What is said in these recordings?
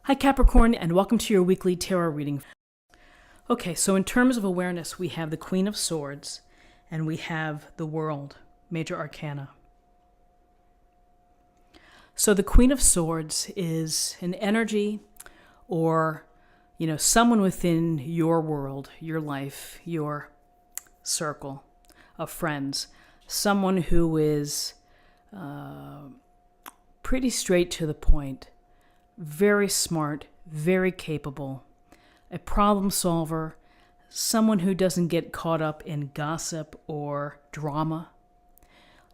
Hi Capricorn, and welcome to your weekly tarot reading. Okay, so in terms of awareness, we have the Queen of Swords and we have the World, Major Arcana. So the Queen of Swords is an energy or, someone within your world, your life, your circle of friends, someone who is pretty straight to the point, very smart, very capable, a problem solver, someone who doesn't get caught up in gossip or drama,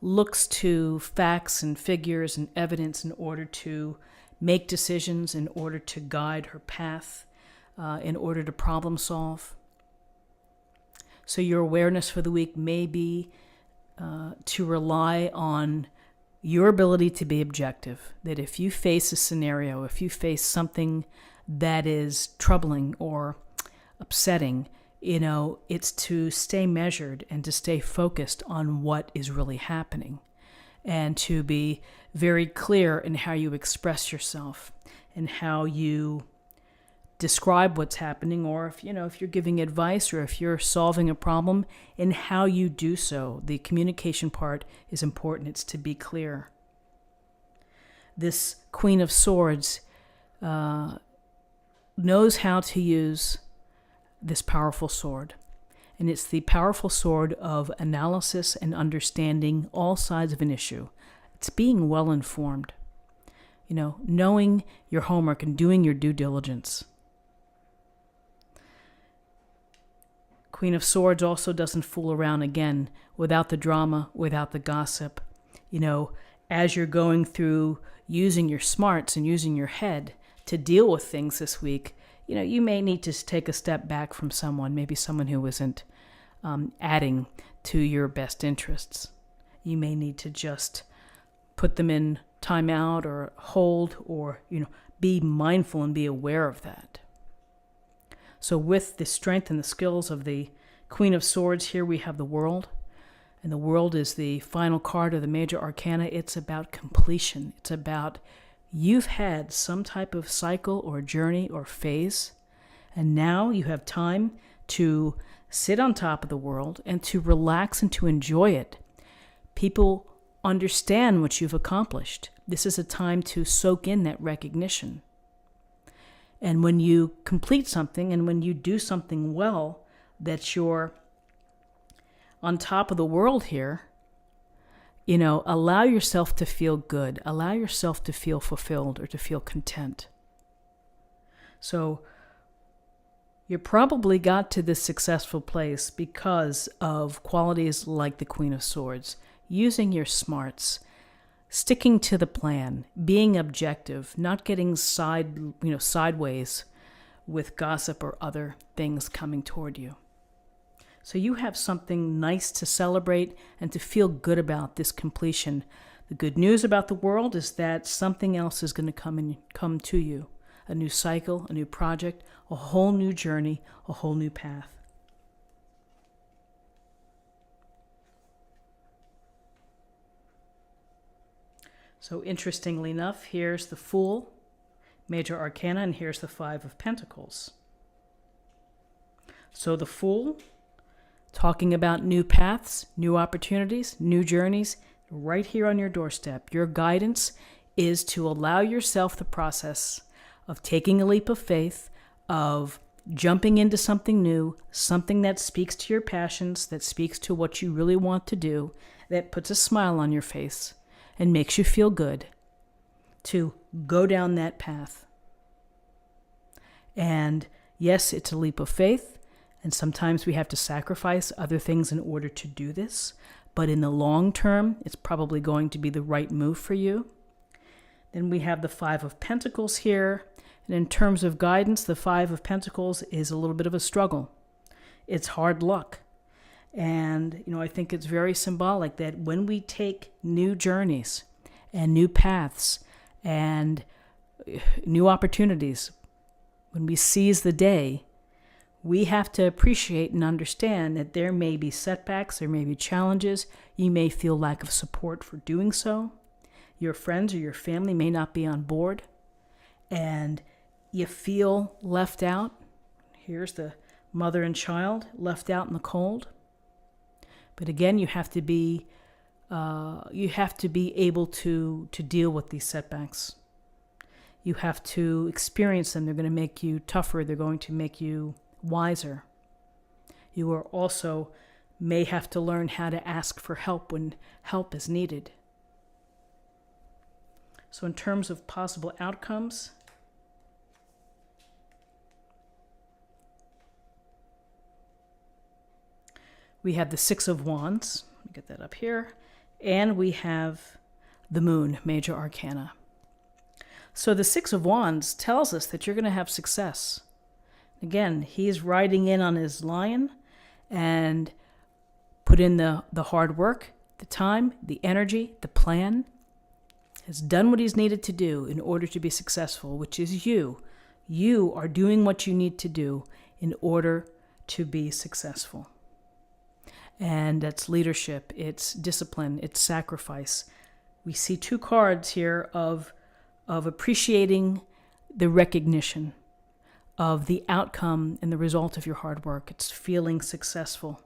looks to facts and figures and evidence in order to make decisions, in order to guide her path, in order to problem solve. So your awareness for the week may be to rely on your ability to be objective, that if you face a scenario, if you face something that is troubling or upsetting, it's to stay measured and to stay focused on what is really happening and to be very clear in how you express yourself and how you describe what's happening, or if you're giving advice or if you're solving a problem, in how you do so. The communication part is important. It's to be clear. This Queen of Swords knows how to use this powerful sword, and it's the powerful sword of analysis and understanding all sides of an issue. It's being well informed, knowing your homework and doing your due diligence. Queen of Swords also doesn't fool around, again, without the drama, without the gossip. As you're going through using your smarts and using your head to deal with things this week, you may need to take a step back from someone, maybe someone who isn't adding to your best interests. You may need to just put them in timeout or hold, or, be mindful and be aware of that. So with the strength and the skills of the Queen of Swords, here we have the World. And the World is the final card of the Major Arcana. It's about completion. It's about you've had some type of cycle or journey or phase, and now you have time to sit on top of the world and to relax and to enjoy it. People understand what you've accomplished. This is a time to soak in that recognition. And when you complete something and when you do something well, that you're on top of the world here, allow yourself to feel good. Allow yourself to feel fulfilled or to feel content. So you probably got to this successful place because of qualities like the Queen of Swords, using your smarts, sticking to the plan, being objective, not getting sideways with gossip or other things coming toward you. So you have something nice to celebrate and to feel good about this completion. The good news about the World is that something else is going to come to you. A new cycle, a new project, a whole new journey, a whole new path. So interestingly enough, here's the Fool, Major Arcana, and here's the Five of Pentacles. So the Fool, talking about new paths, new opportunities, new journeys, right here on your doorstep. Your guidance is to allow yourself the process of taking a leap of faith, of jumping into something new, something that speaks to your passions, that speaks to what you really want to do, that puts a smile on your face and makes you feel good, to go down that path. And yes, it's a leap of faith, and sometimes we have to sacrifice other things in order to do this, but in the long term, it's probably going to be the right move for you. Then we have the Five of Pentacles here, and in terms of guidance, the Five of Pentacles is a little bit of a struggle. It's hard luck. And, I think it's very symbolic that when we take new journeys and new paths and new opportunities, when we seize the day, we have to appreciate and understand that there may be setbacks, there may be challenges. You may feel lack of support for doing so. Your friends or your family may not be on board. And you feel left out. Here's the mother and child left out in the cold. But again, you have to be able to deal with these setbacks. You have to experience them. They're going to make you tougher. They're going to make you wiser. You are also may have to learn how to ask for help when help is needed. So in terms of possible outcomes, we have the Six of Wands. Let me get that up here. And we have the Moon, Major Arcana. So the Six of Wands tells us that you're going to have success. Again, he's riding in on his lion and put in the hard work, the time, the energy, the plan. Has done what he's needed to do in order to be successful, which is you. You are doing what you need to do in order to be successful. And that's leadership, it's discipline, it's sacrifice. We see two cards here of appreciating the recognition of the outcome and the result of your hard work. It's feeling successful.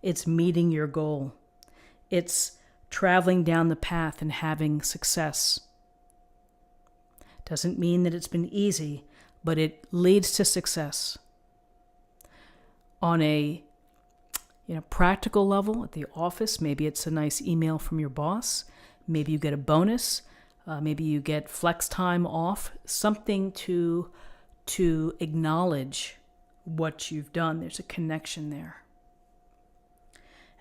It's meeting your goal. It's traveling down the path and having success. Doesn't mean that it's been easy, but it leads to success. On a practical level at the office, maybe it's a nice email from your boss. Maybe you get a bonus. Maybe you get flex time off. Something to acknowledge what you've done. There's a connection there.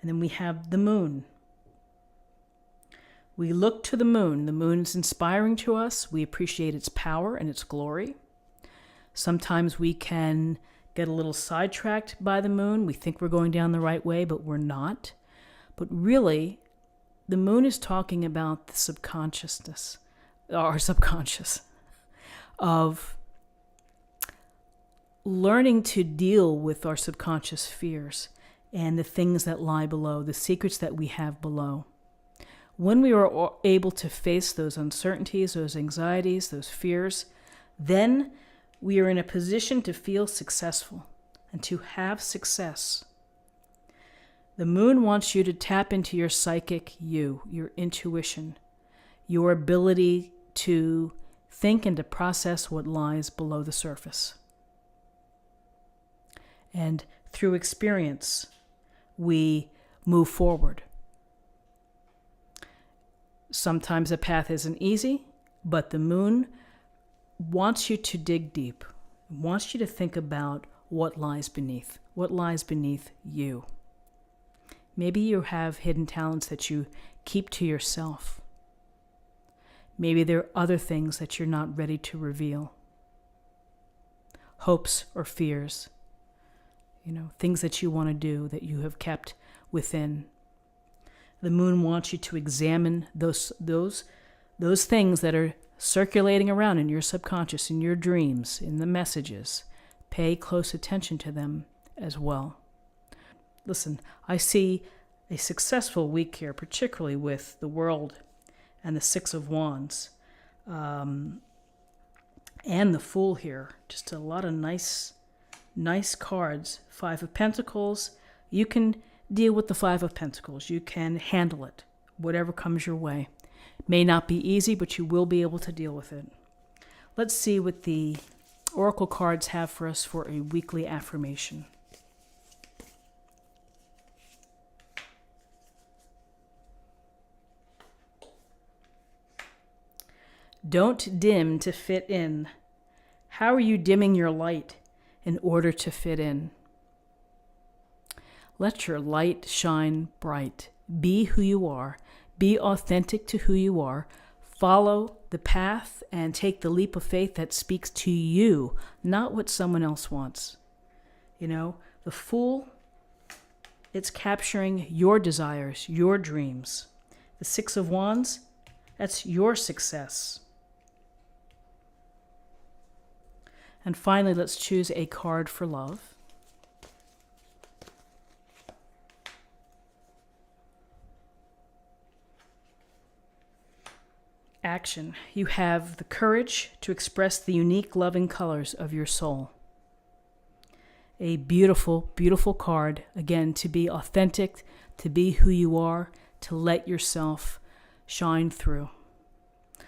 And then we have the Moon. We look to the Moon. The Moon is inspiring to us. We appreciate its power and its glory. Sometimes we can get a little sidetracked by the Moon. We think we're going down the right way, but we're not. But really, the Moon is talking about the subconsciousness, our subconscious, of learning to deal with our subconscious fears and the things that lie below, the secrets that we have below. When we are able to face those uncertainties, those anxieties, those fears, then we are in a position to feel successful and to have success. The Moon wants you to tap into your psychic you, your intuition, your ability to think and to process what lies below the surface. And through experience, we move forward. Sometimes the path isn't easy, but the Moon wants you to dig deep, wants you to think about what lies beneath you. Maybe you have hidden talents that you keep to yourself. Maybe there are other things that you're not ready to reveal. Hopes or fears, things that you want to do that you have kept within. The Moon wants you to examine those things that are circulating around in your subconscious, in your dreams, in the messages. Pay close attention to them as well. Listen, I see a successful week here, particularly with the World and the Six of Wands, and the Fool here. Just a lot of nice cards. Five of Pentacles. You can deal with the Five of Pentacles. You can handle it, whatever comes your way. May not be easy, but you will be able to deal with it. Let's see what the Oracle cards have for us for a weekly affirmation. Don't dim to fit in. How are you dimming your light in order to fit in? Let your light shine bright. Be who you are. Be authentic to who you are. Follow the path and take the leap of faith that speaks to you, not what someone else wants. The Fool, it's capturing your desires, your dreams. The Six of Wands, that's your success. And finally, let's choose a card for love. action. You have the courage to express the unique loving colors of your soul. A beautiful, beautiful card. Again, to be authentic, to be who you are, to let yourself shine through.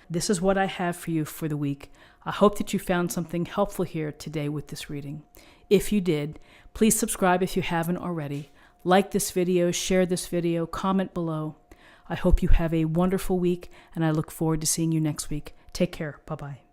This is what I have for you for the week. I hope that you found something helpful here today with this reading. If you did, please subscribe if you haven't already. Like this video, share this video, comment below. I hope you have a wonderful week, and I look forward to seeing you next week. Take care. Bye-bye.